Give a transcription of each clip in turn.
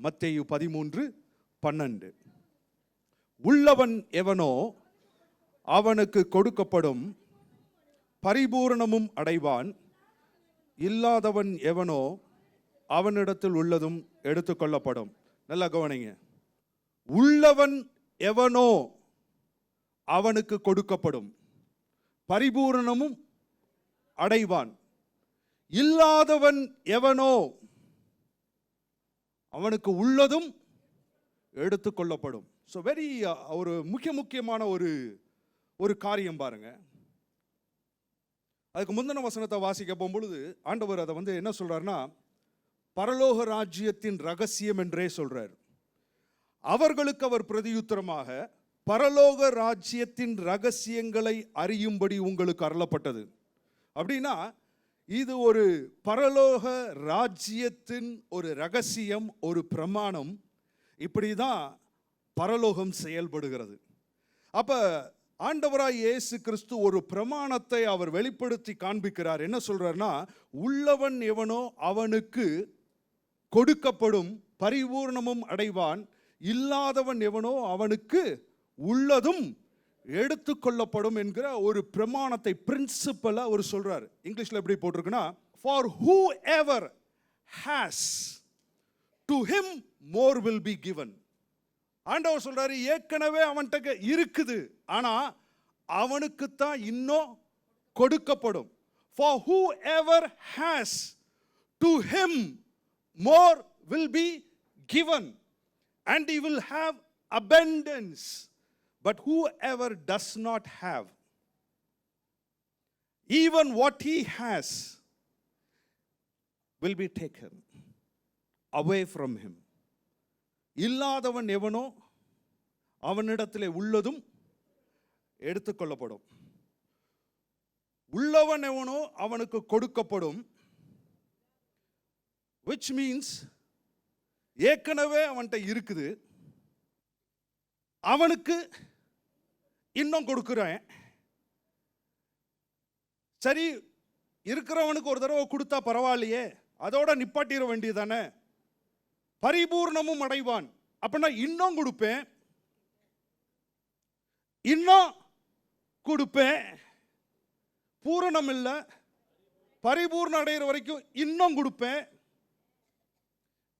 மத்தேயு 13:12. உள்ளவன் எவனோ அவனுக்கு கொடுக்கப்படும், பரிபூரணமும் அடைவான். இல்லாதவன் எவனோ அவனிடத்தில் உள்ளதும் எடுத்துக்கொள்ளப்படும். நல்லா கவனிங்க. உள்ளவன் எவனோ அவனுக்கு கொடுக்கப்படும், பரிபூரணமும் அடைவான். இல்லாதவன் எவனோ அவனுக்கு உள்ளதும் எடுத்துக்கொள்ளப்படும். ஸோ வெரி ஒரு முக்கியமான ஒரு காரியம் பாருங்க. அதுக்கு முந்தின வசனத்தை வாசிக்க போகும்பொழுது ஆண்டவர் அதை என்ன சொல்றாருன்னா, பரலோக ராஜ்யத்தின் ரகசியம் என்றே சொல்றார். அவர்களுக்கு அவர் பிரதியுத்தரமாக, பரலோக ராஜ்யத்தின் ரகசியங்களை அறியும்படி உங்களுக்கு அருளப்பட்டது. அப்படின்னா இது ஒரு பரலோக ராஜ்யத்தின் ஒரு ரகசியம், ஒரு பிரமாணம். இப்படிதான் பரலோகம் செயல்படுகிறது. அப்ப ஆண்டவராய் இயேசு கிறிஸ்து ஒரு பிரமாணத்தை அவர் வெளிப்படுத்தி காண்பிக்கிறார். என்ன சொல்றார்னா, உள்ளவன் எவனோ அவனுக்கு கொடுக்கப்படும், பரிபூர்ணமும் அடைவான். இல்லாதவன் எவனோ அவனுக்கு உள்ளதும் எடுத்துக்கொள்ளப்படும் என்கிற ஒரு பிரமாணத்தை, பிரின்சிபலை அவர் சொல்றார். இங்கிலீஷ்ல எப்படி போட்டிருக்குன்னா, for whoever has to him more will be given. ஆண்டவர் சொல்றாரு, ஏற்கனவே அவன்கிட்ட இருக்குது, ஆனா அவனுக்கு தான் இன்னும் கொடுக்கப்படும். for whoever has to him more will be given and he will have abundance. But whoever does not have, even what he has will be taken away from him. இல்லாதவன் எவனோ அவனிடத்திலே உள்ளதும் எடுத்துக்கொள்ளப்படும். உள்ளவன் எவனோ அவனுக்கு கொடுக்கப்படும். which means ஏற்கனவே அவன்கிட்ட இருக்குது, அவனுக்கு இன்னும் கொடுக்குறேன். சரி, இருக்கிறவனுக்கு ஒரு தடவை கொடுத்தா பரவாயில்லையே, அதோட நிப்பாட்டிட வேண்டியதானே. பரிபூர்ணமும் அடைவான். அப்படின்னா இன்னும் கொடுப்பேன், இன்னும் கொடுப்பேன். பூரணம் இல்லை, பரிபூர்ணம் அடைகிற வரைக்கும் இன்னும் கொடுப்பேன்,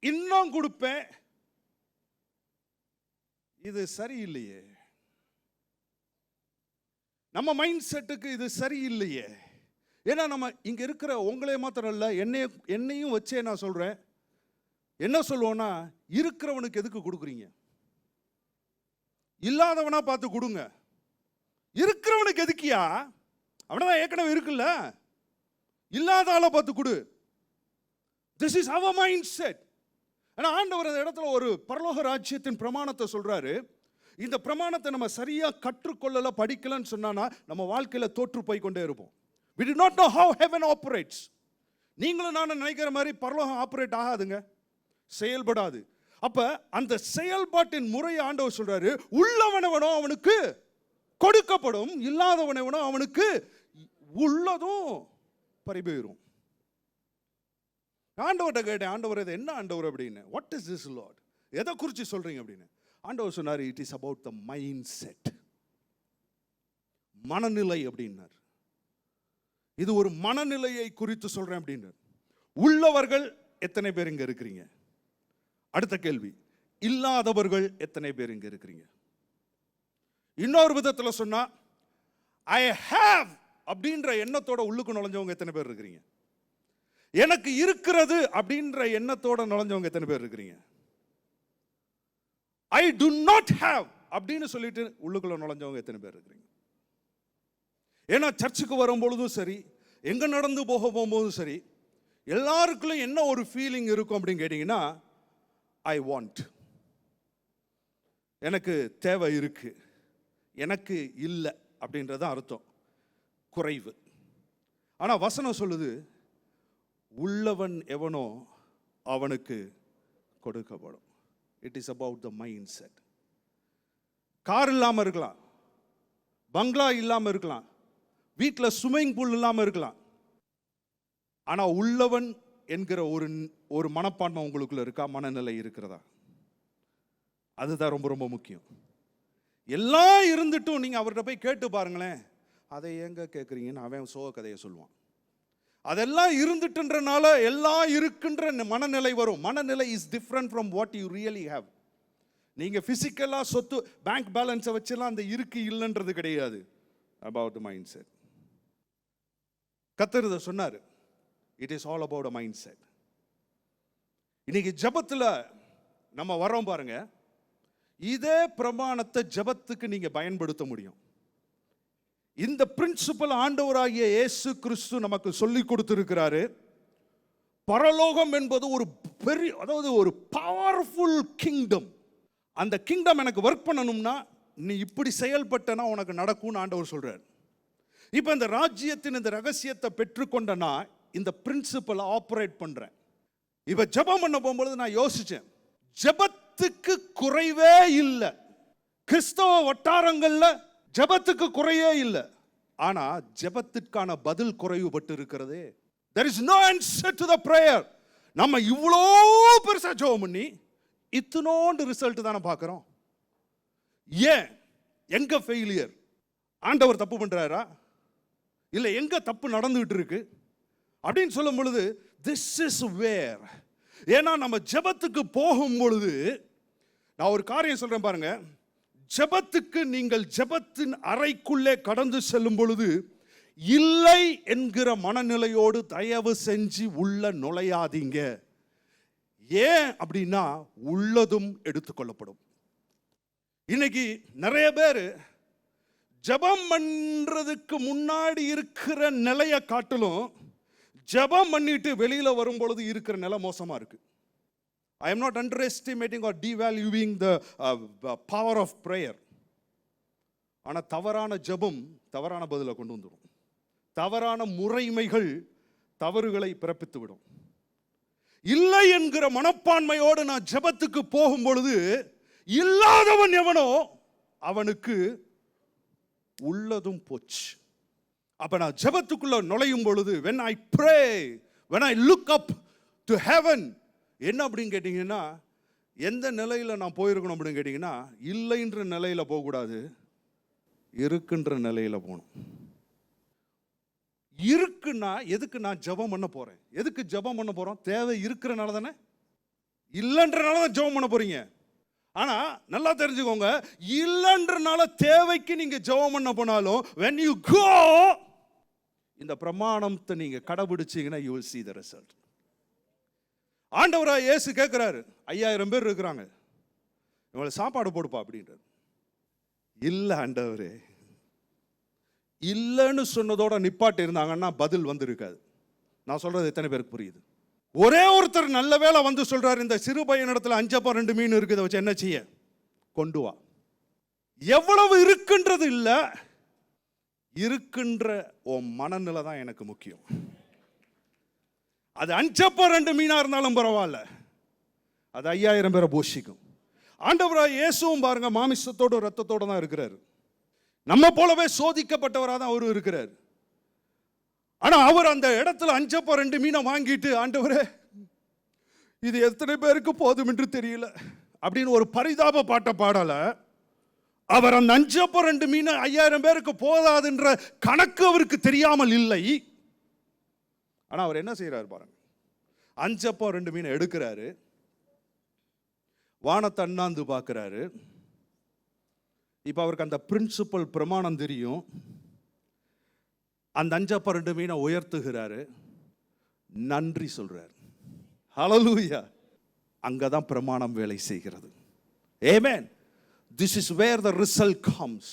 இன்னும் கொடுப்பேன். இது சரியில்லையே. நம்ம மைண்ட் செட்டுக்கு இது சரியில்லையே. ஏன்னா நம்ம இங்க இருக்கிற உங்களே மாத்திரம் இல்ல, என்னையும் வச்சே நான் சொல்றேன். என்ன சொல்லுவோம்னா, இருக்கிறவனுக்கு எதுக்கு கொடுக்குறீங்க? இல்லாதவனா பார்த்து கொடுங்க. இருக்கிறவனுக்கு எதுக்கியா? அவனதான் ஏற்கனவே இருக்குல்ல, இல்லாத ஆளை பார்த்து கொடு. This is our mind set. ஆனா ஆண்டவர் அந்த இடத்துல ஒரு பரலோக ராஜ்யத்தின் பிரமாணத்தை சொல்றாரு. இந்த பிரமாணத்தை நம்ம சரியா கற்றுக்கொள்ளல, படிக்கலன்னு சொன்னா நம்ம வாழ்க்கையில தோற்று போய் கொண்டே இருப்போம். we do not know how heaven operates. நீங்களும் நானும் நினைக்கிற மாதிரி பரலோகம் ஆபரேட் ஆகாதுங்க, செயல்படாது. அப்ப அந்த செயல்பாட்டின் முறையை ஆண்டவர் சொல்றாரு, உள்ளவனவனோ அவனுக்கு கொடுக்கப்படும், இல்லாதவனவனோ அவனுக்கு உள்ளதும் பறிபோயிரும். ஆண்டவர்கிட்ட கேட்டேன், ஆண்டவர் இது என்ன ஆண்டவர் அப்படின்னு, வாட் இஸ் திஸ் லார்ட், எதை குறித்து சொல்றீங்க அப்படின்னு. ஆண்டவர் சொன்னார், it is about the mind set, மனநிலை அப்படின்னார். இது ஒரு மனநிலையை குறித்து சொல்றேன் அப்படின்னார். உள்ளவர்கள் எத்தனை பேர் இங்க இருக்கிறீங்க? அடுத்த கேள்வி, இல்லாதவர்கள் எத்தனை பேர் இங்க இருக்கிறீங்க? இன்னொரு விதத்தில் சொன்னா, ஐ ஹேவ் அப்படின்ற எண்ணத்தோட உள்ளுக்கு நுழைஞ்சவங்க எத்தனை பேர் இருக்கிறீங்க? எனக்கு இருக்கிறது அப்படின்ற எண்ணத்தோட நுழைஞ்சவங்க எத்தனை பேர் இருக்கிறீங்க? ஐ டு நாட் ஹேவ் அப்படின்னு சொல்லிட்டு உள்ளுக்குள்ள நுழைஞ்சவங்க எத்தனை பேர் இருக்கிறீங்க? ஏன்னா சர்ச்சுக்கு வரும்பொழுதும் சரி, எங்க நடந்து போகும்போதும் சரி, எல்லாருக்குள்ளும் என்ன ஒரு ஃபீலிங் இருக்கும் அப்படின்னு கேட்டீங்கன்னா, ஐ வாண்ட், எனக்கு தேவை இருக்கு, எனக்கு இல்லை அப்படின்றது அர்த்தம், குறைவு. ஆனா வசனம் சொல்லுது, உள்ளவன் எவனோ அவனுக்கு கொடுக்கப்படும். It is about the mind set. Car இல்லாமல் இருக்கலாம், பங்களா இல்லாமல் இருக்கலாம், வீட்டில் ஸ்விம்மிங் பூல் இல்லாமல் இருக்கலாம். ஆனால் உள்ளவன் என்கிற ஒரு மனப்பான்மை உங்களுக்குள்ள இருக்கா? மனநிலை இருக்கிறதா? அதுதான் ரொம்ப ரொம்ப முக்கியம். எல்லாம் இருந்துட்டும் நீங்க அவர்கிட்ட போய் கேட்டு பாருங்களேன், அதை எங்க கேட்குறீங்கன்னு அவன் சோக கதையை சொல்லுவான். அதெல்லாம் இருந்துட்டுன்றனால எல்லாம் இருக்குன்ற மனநிலை வரும். மனநிலை is different from what you really have. நீங்க பிசிக்கலா சொத்து பேங்க் பேலன்ஸை வச்செல்லாம் அந்த இருக்கு இல்லைன்றது கிடையாது. About the mind set. கர்த்தர் இதை சொன்னார். It is all about a mind set. இன்னைக்கு ஜெபத்தில் நம்ம வரோம் பாருங்க, இதே பிரமாணத்தை ஜெபத்துக்கு நீங்க பயன்படுத்த முடியும். இந்த பிரின்சிபல் ஆண்டவராகிய இயேசு கிறிஸ்து நமக்கு சொல்லி கொடுத்திருக்கிறாரு. பரலோகம் என்பது ஒரு பெரிய, அதாவது ஒரு பவர்ஃபுல் கிங்டம். அந்த கிங்டம் எனக்கு ஒர்க் பண்ணணும்னா நீ இப்படி செயல்பட்டனா உனக்கு நடக்கும்னு ஆண்டவர் சொல்றார். இப்போ இந்த ராஜ்யத்தின் இந்த ரகசியத்தை பெற்றுக்கொண்டனா இந்த பிரின்சிபலை ஆப்ரேட் பண்றேன். இப்போ ஜெபம் பண்ண போகும்போது நான் யோசிச்சேன், ஜெபத்துக்கு குறைவே இல்லை. கிறிஸ்தவ வட்டாரங்கள்ல ஜெபத்துக்கு குறையே இல்லை. ஆனா ஜெபத்திற்கான பதில் குறைவுபட்டு இருக்கிறதே. There is no answer to the prayer. நம்ம இவ்வளோ பெருசா ஜெபம் பண்ணி இத்தனோண்டு ரிசல்ட் தானே பார்க்கிறோம். ஏன்? எங்க ஃபெயிலியர்? ஆண்டவர் தப்பு பண்றாரா? இல்லை எங்க தப்பு நடந்துகிட்டு இருக்கு அப்படின்னு சொல்லும் பொழுது this is where. ஏன்னா நம்ம ஜெபத்துக்கு போகும் பொழுது நான் ஒரு காரியம் சொல்றேன் பாருங்க. ஜெபத்துக்கு நீங்கள் ஜெபத்தின் அறைக்குள்ளே கடந்து செல்லும் பொழுது இல்லை என்கிற மனநிலையோடு தயவு செஞ்சு உள்ள நுழையாதீங்க. ஏன் அப்படின்னா உள்ளதும் எடுத்துக்கொள்ளப்படும். இன்னைக்கு நிறைய பேர் ஜெபம் பண்றதுக்கு முன்னாடி இருக்கிற நிலையை காட்டிலும் ஜெபம் பண்ணிட்டு வெளியில வரும் பொழுது இருக்கிற நிலை மோசமா இருக்கு. I am not underestimating or devaluing the power of prayer. ஆனால் தவறான ஜெபம் தவறான பதிலை கொண்டு வந்துடும். தவறான முறைமைகள் தவறுகளை பிறப்பித்து விடும். இல்லை என்கிற மனப்பான்மையோடு நான் ஜெபத்துக்கு போகும் பொழுது இல்லாதவன் எவனோ அவனுக்கு உள்ளதும் போச்சு. அப்ப நான் ஜெபத்துக்குள்ள நுழையும் பொழுது when I pray, when I look up to heaven, என்ன அப்படின்னு கேட்டீங்கன்னா எந்த நிலையில நான் போயிருக்கணும் அப்படின்னு கேட்டீங்கன்னா இல்லைன்ற நிலையில போகக்கூடாது, இருக்குன்ற நிலையில போகணும். இருக்குன்னா எதுக்கு நான் ஜெபம் பண்ண போறேன்? எதுக்கு ஜெபம் பண்ண போறோம்? தேவை இருக்கிறனால தானே. இல்லைன்றனால தான் ஜெபம் பண்ண போறீங்க. ஆனா நல்லா தெரிஞ்சுக்கோங்க, இல்லைன்றனால தேவைக்கு நீங்க ஜெபம் பண்ண போனாலும் when you go, இந்த பிரமாணத்தை நீங்க கடைபிடிச்சீங்கன்னா you will see the result. ஆண்டவராக இயேசு கேட்கிறாரு, 5000 பேர் இருக்கிறாங்க, இவங்களை சாப்பாடு போடுப்பா அப்படின்றார். இல்லை ஆண்டவரே, இல்லைன்னு சொன்னதோட நிப்பாட்டி இருந்தாங்கன்னா பதில் வந்து இருக்காது. நான் சொல்றது எத்தனை பேருக்கு புரியுது? ஒரே ஒருத்தர் நல்ல வேளை வந்து சொல்றாரு, இந்த சிறு பையனிடத்துல 5 அப்பம் 2 மீன் இருக்குது, வச்சு என்ன செய்ய? கொண்டு வா. எவ்வளவு இருக்குன்றது இல்லை, இருக்கின்ற உன் மனநிலை தான் எனக்கு முக்கியம். அது 5 அப்பம் 2 மீனா இருந்தாலும் பரவாயில்ல, அது 5000 பேரை போஷிக்கும். ஆண்டவராக இயேசுவும் பாருங்க மாமிசத்தோட ரத்தத்தோட தான் இருக்கிறாரு. நம்ம போலவே சோதிக்கப்பட்டவராக தான் அவரும் இருக்கிறார். ஆனா அவர் அந்த இடத்துல 5 அப்பம் 2 மீனை வாங்கிட்டு, ஆண்டவரே இது எத்தனை பேருக்கு போதும் என்று தெரியல அப்படின்னு ஒரு பரிதாப பாட்டை பாடல. அவர் அந்த 5 அப்பம் 2 மீனை 5000 பேருக்கு போதாதுன்ற கணக்கு அவருக்கு தெரியாமல் இல்லை. ஆனா அவர் என்ன செய்யறாரு பாருங்க, 5 அப்பம் 2 மீனை எடுக்கிறாரு, வானத்தை அண்ணாந்து பார்க்கிறாரு. இப்ப அவருக்கு அந்த பிரின்சிபல் பிரமாணம் தெரியும். அந்த 5 அப்பம் 2 மீனை உயர்த்துகிறாரு, நன்றி சொல்றாரு. ஹல்லேலூயா. அங்கதான் பிரமாணம் வேலை செய்கிறது. ஆமென். This is where the result comes.